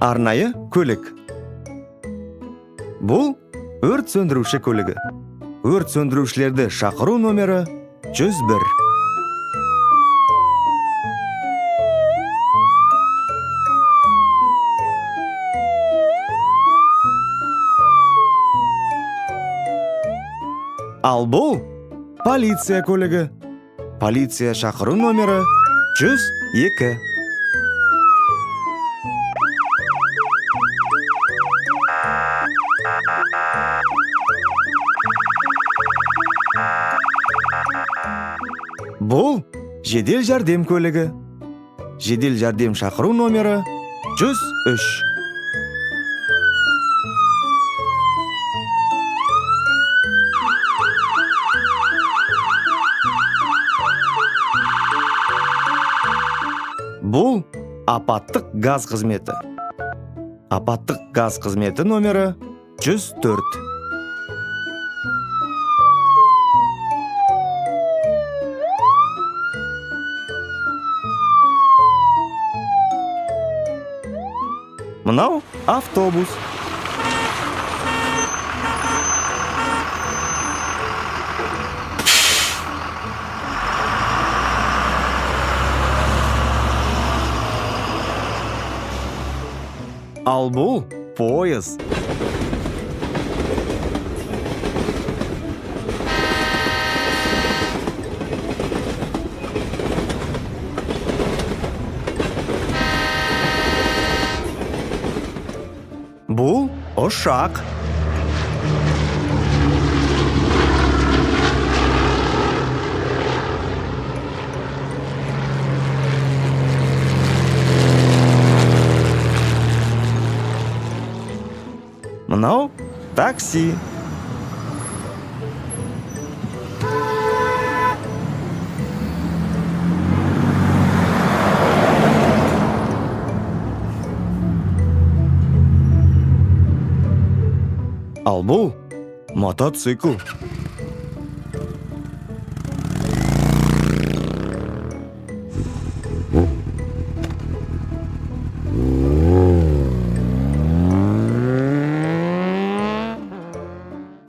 Арнайы көлік. Бұл өрт сөндіруші көлігі. Өрт сөндірушілерді шақыру номері 101. Ал бұл полиция көлігі. Полиция шақыру номері 102. Бұл жедел жәрдем көлігі. Жедел жәрдем шақыру номері 103. Бұл апаттық газ қызметі. Апаттық газ қызметі номері 104. Мынау автобус. Ал бұл поезд. Бұл ұшақ. Мынау такси. Ал бұл мотоцикл.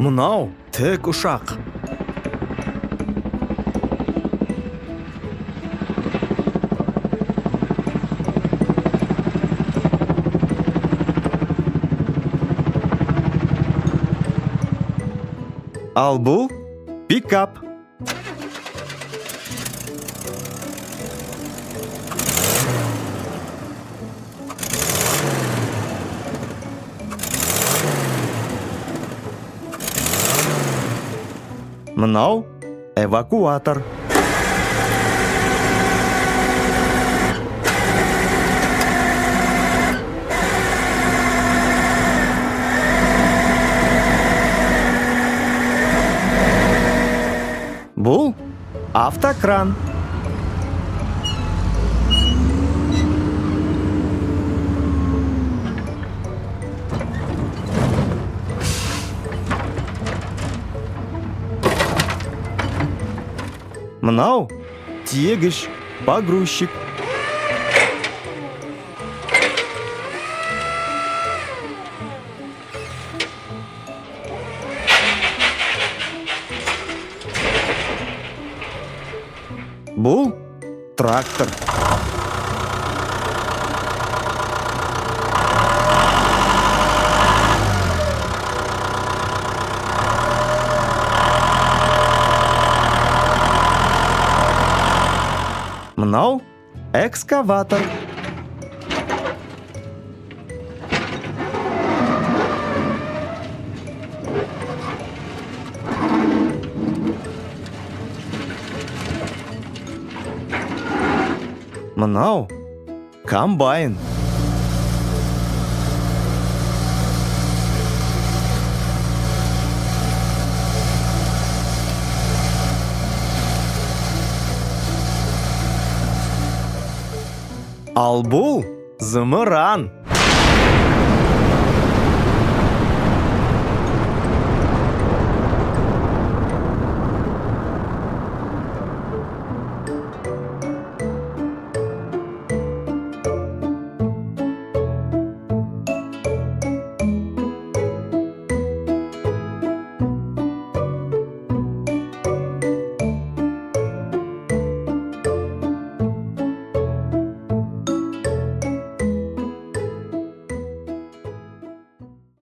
Мынау тік ұшақ. Ал бұл пикап. Мынау эвакуатор. Бұл автокран. Мынау тиегіш, погрузчик. Бұл трактор. Мынау экскаватор. Мынау комбайн. Ал бұл зымыран.